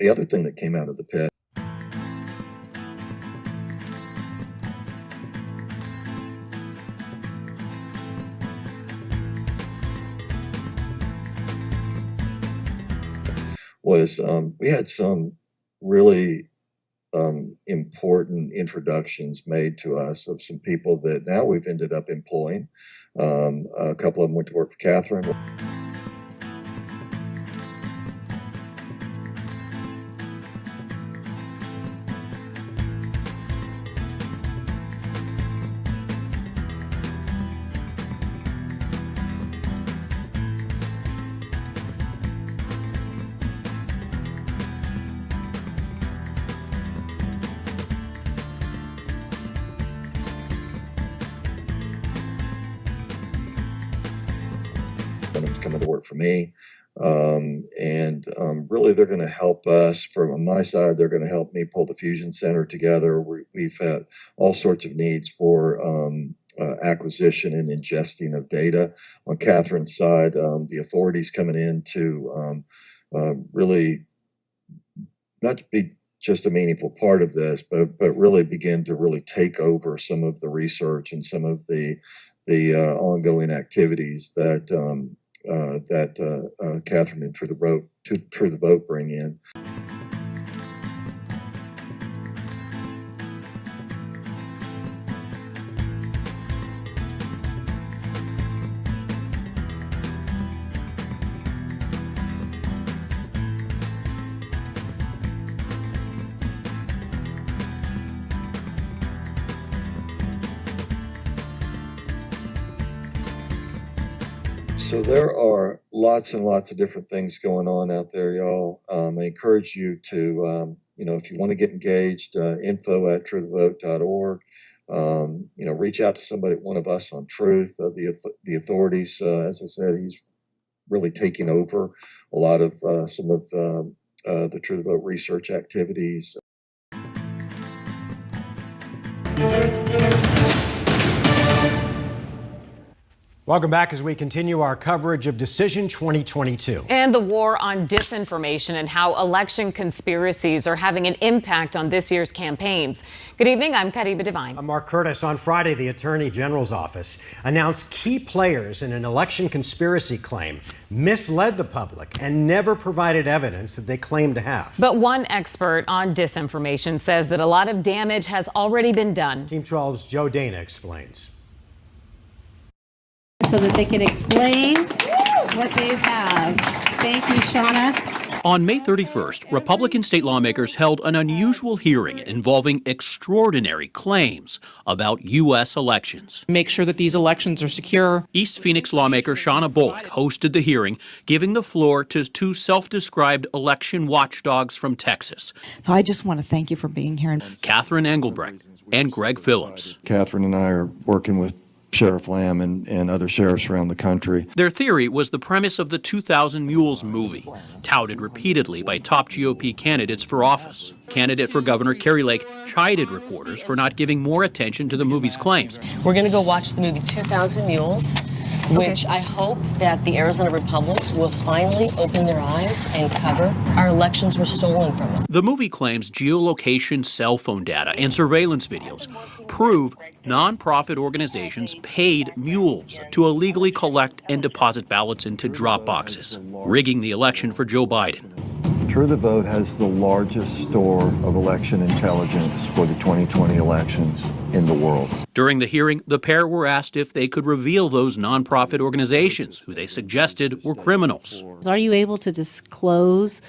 The other thing that came out of the pit was we had some really important introductions made to us of some people that now we've ended up employing. A couple of them went to work for Catherine. Coming to work for me, really they're going to help us. From on my side, they're going to help me pull the fusion center together. We've had all sorts of needs for acquisition and ingesting of data. On Catherine's side, the authorities coming in to really not to be just a meaningful part of this, but really begin to really take over some of the research and some of the ongoing activities that Catherine and True the Vote bring in. So there are lots and lots of different things going on out there, y'all. I encourage you to, if you want to get engaged, info@truethevote.org. Reach out to somebody, one of us on Truth. The authorities, as I said, he's really taking over a lot of some of the True the Vote research activities. Welcome back as we continue our coverage of Decision 2022. And the war on disinformation and how election conspiracies are having an impact on this year's campaigns. Good evening, I'm Kariba Devine. I'm Mark Curtis. On Friday, the Attorney General's office announced key players in an election conspiracy claim misled the public and never provided evidence that they claimed to have. But one expert on disinformation says that a lot of damage has already been done. Team 12's Joe Dana explains. So that they can explain what they have. Thank you, Shauna. On May 31st, Republican state lawmakers held an unusual hearing involving extraordinary claims about U.S. elections. Make sure that these elections are secure. East Phoenix lawmaker Shauna Bullock hosted the hearing, giving the floor to two self-described election watchdogs from Texas. So I just want to thank you for being here. Catherine Engelbrecht and Greg Phillips. Catherine and I are working with Sheriff Lamb and other sheriffs around the country. Their theory was the premise of the 2000 Mules movie, touted repeatedly by top GOP candidates for office. Candidate for governor Kari Lake chided reporters for not giving more attention to the movie's claims. We're going to go watch the movie 2000 Mules, which I hope that the Arizona Republicans will finally open their eyes and cover. Our elections were stolen from us. The movie claims geolocation, cell phone data, and surveillance videos prove nonprofit organizations paid mules to illegally collect and deposit ballots into drop boxes, rigging the election for Joe Biden. True the Vote has the largest store of election intelligence for the 2020 elections in the world. During the hearing, the pair were asked if they could reveal those nonprofit organizations who they suggested were criminals. Are you able to disclose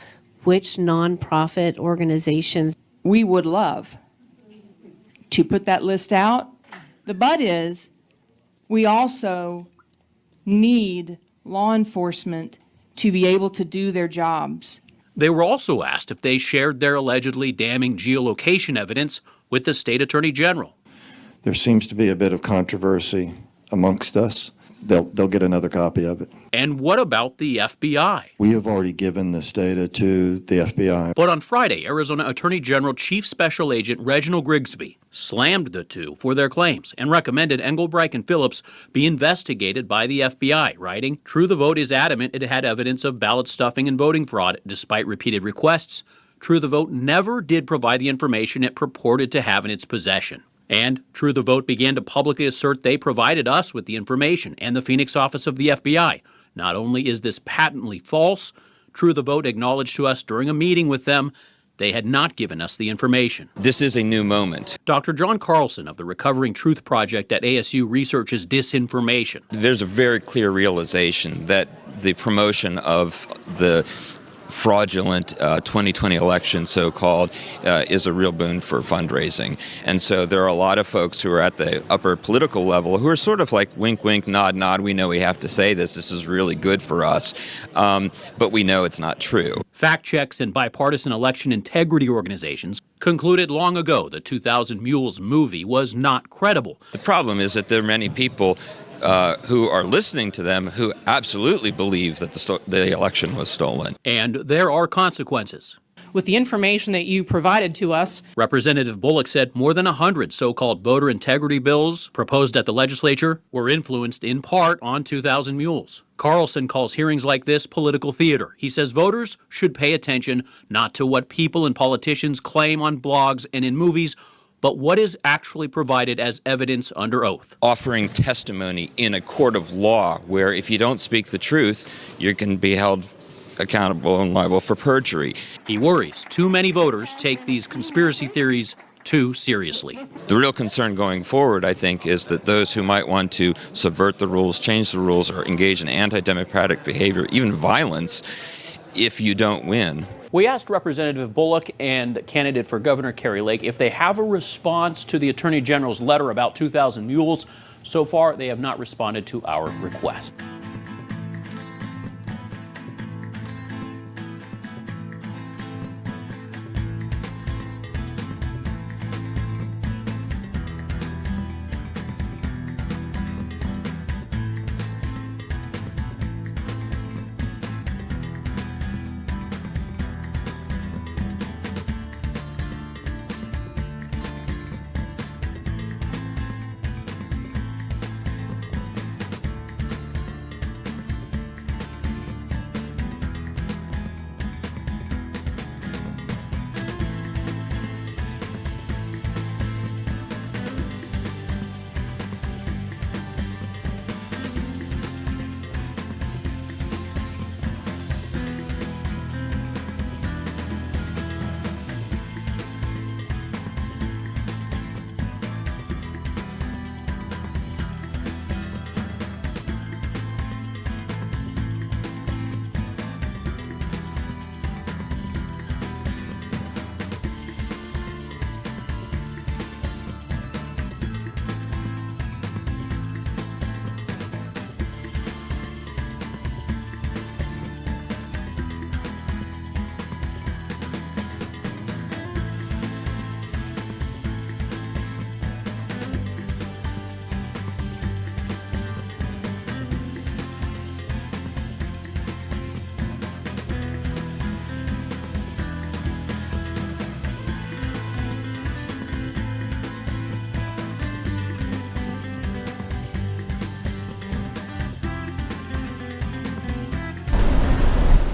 which nonprofit organizations? We would love to put that list out. The but is, we also need law enforcement to be able to do their jobs. They were also asked if they shared their allegedly damning geolocation evidence with the state attorney general. There seems to be a bit of controversy amongst us. They'll get another copy of it. And what about the FBI? We have already given this data to the FBI. But on Friday, Arizona Attorney General Chief Special Agent Reginald Grigsby slammed the two for their claims and recommended Engelbrecht and Phillips be investigated by the FBI, writing, "True the Vote is adamant it had evidence of ballot stuffing and voting fraud despite repeated requests True the Vote never did provide the information it purported to have in its possession. And True the Vote began to publicly assert they provided us with the information and the Phoenix office of the FBI. Not only is this patently false, True the Vote acknowledged to us during a meeting with them they had not given us the information. This is a new moment. Dr. John Carlson of the Recovering Truth Project at ASU researches disinformation. There's a very clear realization that the promotion of the fraudulent 2020 election, so-called, is a real boon for fundraising. And so there are a lot of folks who are at the upper political level who are sort of like wink, wink, nod, nod. We know we have to say this. This is really good for us. But we know it's not true. Fact checks and bipartisan election integrity organizations concluded long ago the 2000 Mules movie was not credible. The problem is that there are many people who are listening to them who absolutely believe that the election was stolen. And there are consequences. With the information that you provided to us, Representative Bullock said more than 100 so-called voter integrity bills proposed at the legislature were influenced in part on 2000 Mules. Carlson calls hearings like this political theater. He says voters should pay attention not to what people and politicians claim on blogs and in movies, but what is actually provided as evidence under oath. Offering testimony in a court of law where if you don't speak the truth, you can be held accountable and liable for perjury. He worries too many voters take these conspiracy theories too seriously. The real concern going forward, I think, is that those who might want to subvert the rules, change the rules, or engage in anti-democratic behavior, even violence, if you don't win. We asked Representative Bullock and candidate for Governor Kari Lake if they have a response to the Attorney General's letter about 2000 Mules. So far, they have not responded to our request.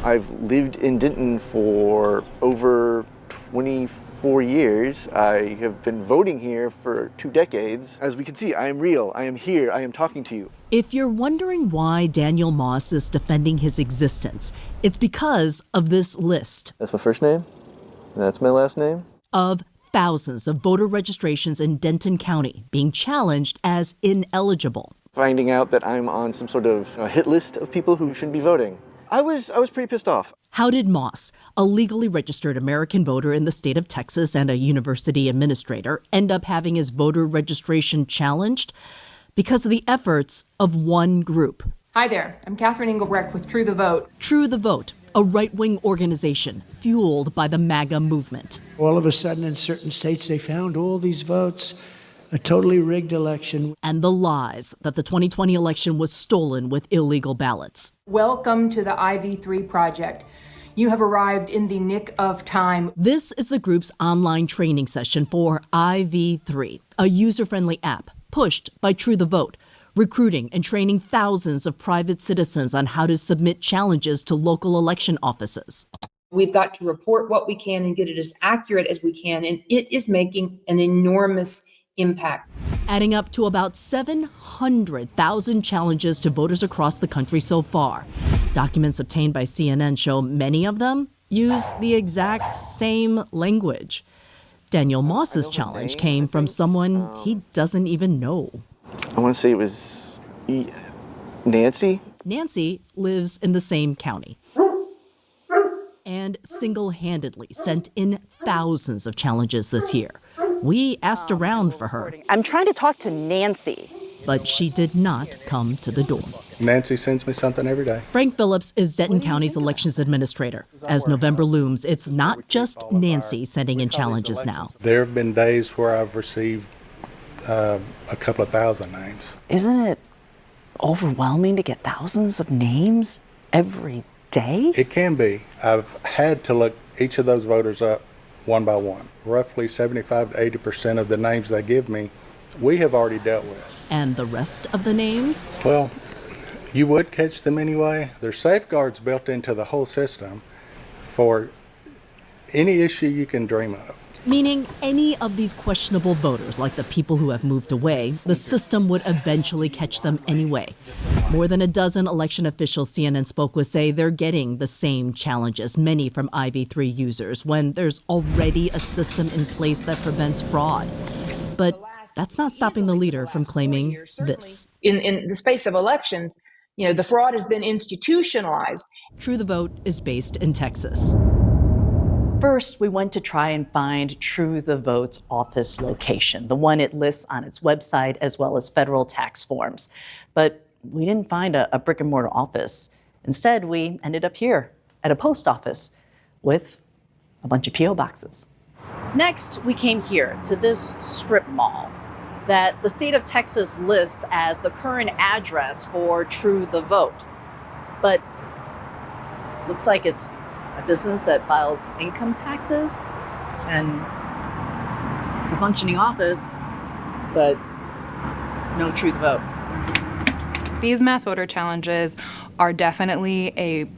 I've lived in Denton for over 24 years. I have been voting here for 2 decades. As we can see, I am real. I am here. I am talking to you. If you're wondering why Daniel Moss is defending his existence, it's because of this list. That's my first name. That's my last name. Of thousands of voter registrations in Denton County being challenged as ineligible. Finding out that I'm on some sort of hit list of people who shouldn't be voting. I was pretty pissed off. How did Moss, a legally registered American voter in the state of Texas and a university administrator, end up having his voter registration challenged? Because of the efforts of one group. Hi there, I'm Catherine Engelbrecht with True the Vote. True the Vote, a right-wing organization fueled by the MAGA movement. All of a sudden in certain states they found all these votes, a totally rigged election. And the lies that the 2020 election was stolen with illegal ballots. Welcome to the IV3 project. You have arrived in the nick of time. This is the group's online training session for IV3, a user-friendly app pushed by True the Vote, recruiting and training thousands of private citizens on how to submit challenges to local election offices. We've got to report what we can and get it as accurate as we can, and it is making an enormous impact. Adding up to about 700,000 challenges to voters across the country so far. Documents obtained by CNN show many of them use the exact same language. Daniel Moss's challenge came from someone he doesn't even know. I want to say it was Nancy. Nancy lives in the same county and single-handedly sent in thousands of challenges this year. We asked around for her. I'm trying to talk to Nancy. But she did not come to the door. Nancy sends me something every day. Frank Phillips is Denton County's elections administrator. As November looms, it's not just Nancy sending in challenges now. There have been days where I've received a couple of thousand names. Isn't it overwhelming to get thousands of names every day? It can be. I've had to look each of those voters up one by one. Roughly 75 to 80% of the names they give me, we have already dealt with. And the rest of the names? Well, you would catch them anyway. There's safeguards built into the whole system for any issue you can dream of. Meaning any of these questionable voters, like the people who have moved away, the system would eventually catch them anyway. More than a dozen election officials CNN spoke with say they're getting the same challenges, many from IV3 users, when there's already a system in place that prevents fraud. But that's not stopping the leader from claiming this. In the space of elections, the fraud has been institutionalized. True the Vote is based in Texas. First, we went to try and find True the Vote's office location, the one it lists on its website as well as federal tax forms. But we didn't find a brick and mortar office. Instead, we ended up here at a post office with a bunch of P.O. boxes. Next, we came here to this strip mall that the state of Texas lists as the current address for True the Vote. But looks like it's a business that files income taxes, and it's a functioning office, but no True the Vote. These mass voter challenges are definitely a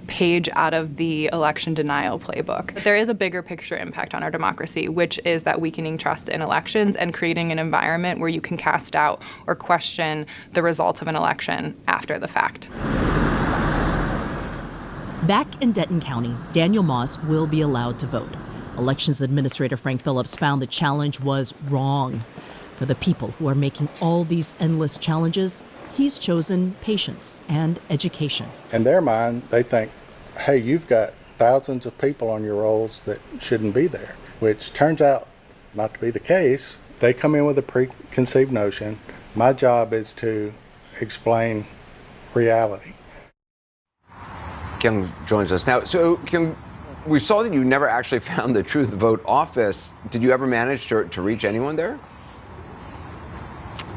page out of the election denial playbook. But there is a bigger picture impact on our democracy, which is that weakening trust in elections and creating an environment where you can cast doubt or question the results of an election after the fact. Back in Denton County, Daniel Moss will be allowed to vote. Elections Administrator Frank Phillips found the challenge was wrong. For the people who are making all these endless challenges, he's chosen patience and education. In their mind, they think, hey, you've got thousands of people on your rolls that shouldn't be there, which turns out not to be the case. They come in with a preconceived notion. My job is to explain reality. Kim joins us now. So, Kim, we saw that you never actually found the True the Vote office. Did you ever manage to reach anyone there?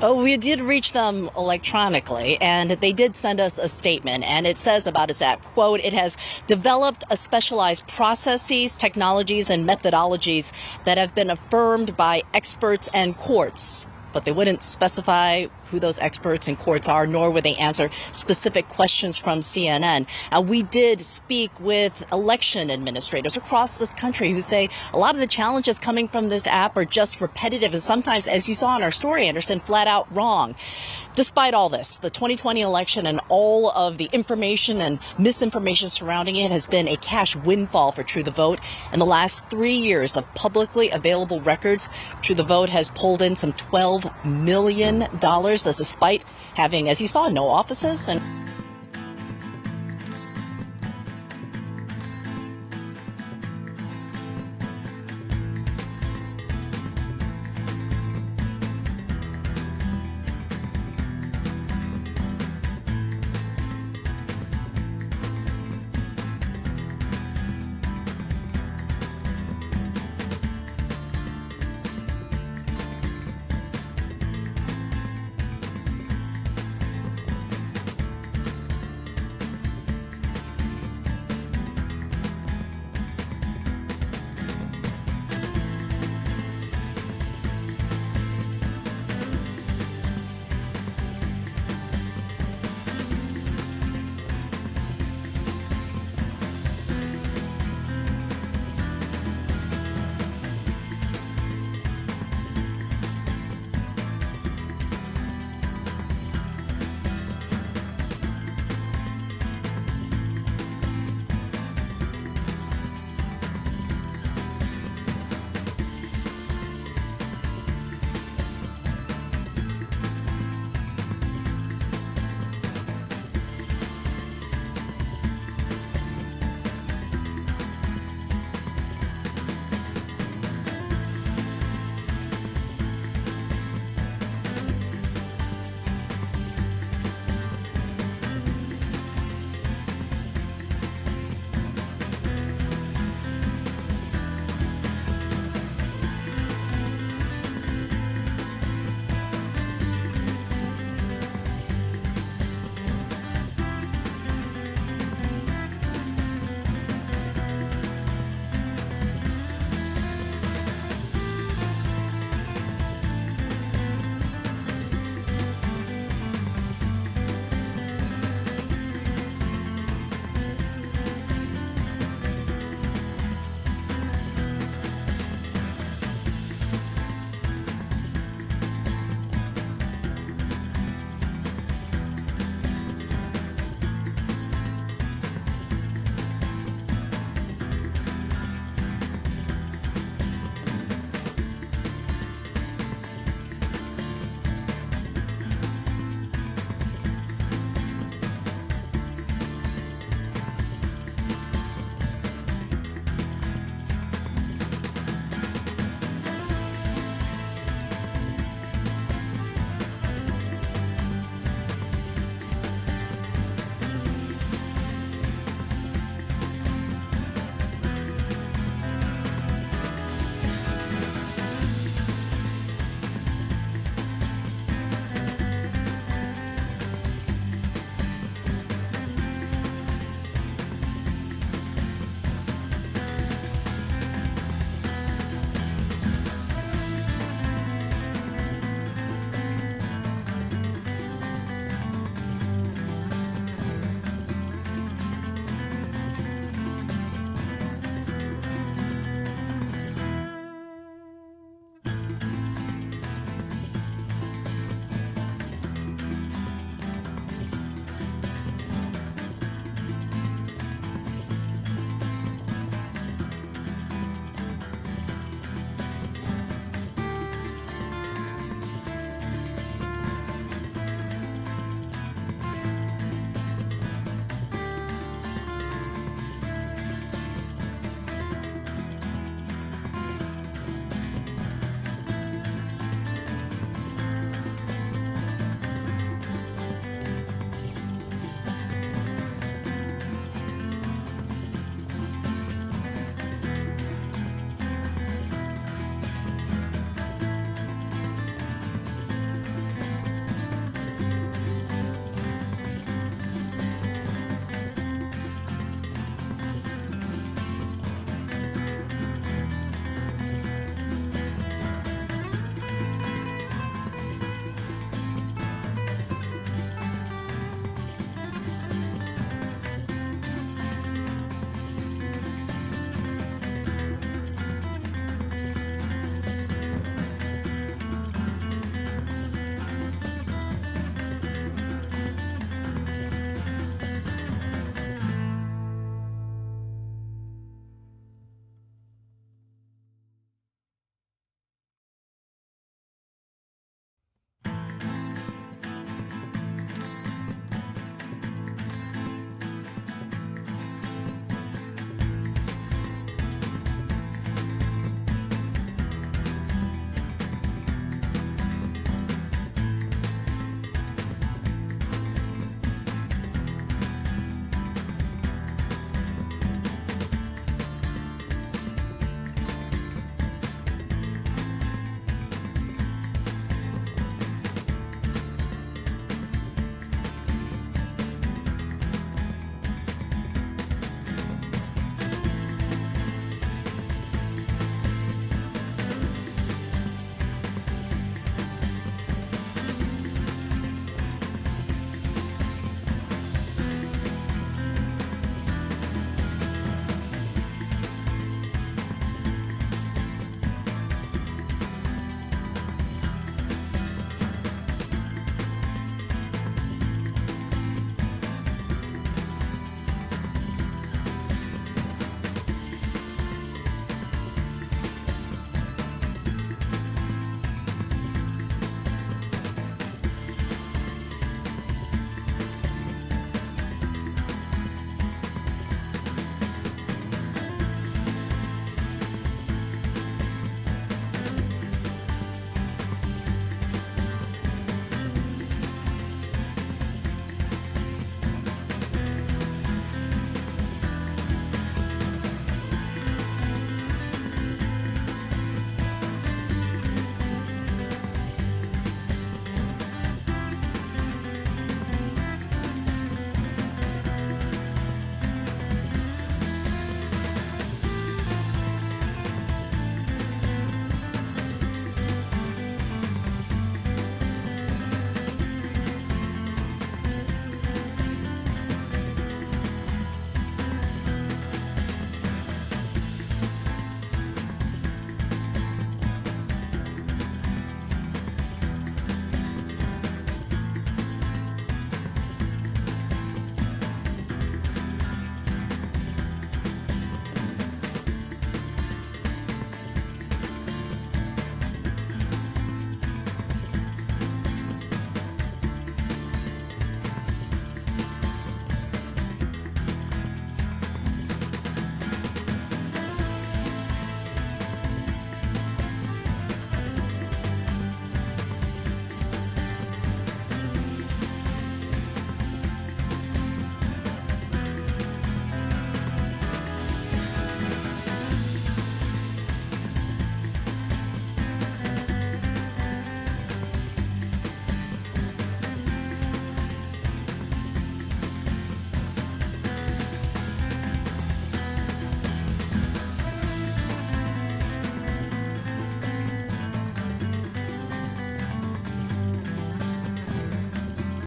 Oh, we did reach them electronically, and they did send us a statement, and it says about its app, quote, it has developed a specialized processes, technologies, and methodologies that have been affirmed by experts and courts. But they wouldn't specify who those experts and courts are, nor would they answer specific questions from CNN. We did speak with election administrators across this country who say a lot of the challenges coming from this app are just repetitive and sometimes, as you saw in our story, Anderson, flat out wrong. Despite all this, the 2020 election and all of the information and misinformation surrounding it has been a cash windfall for True the Vote. In the last 3 years of publicly available records, True the Vote has pulled in some $12 million. That's despite having, as you saw, no offices. And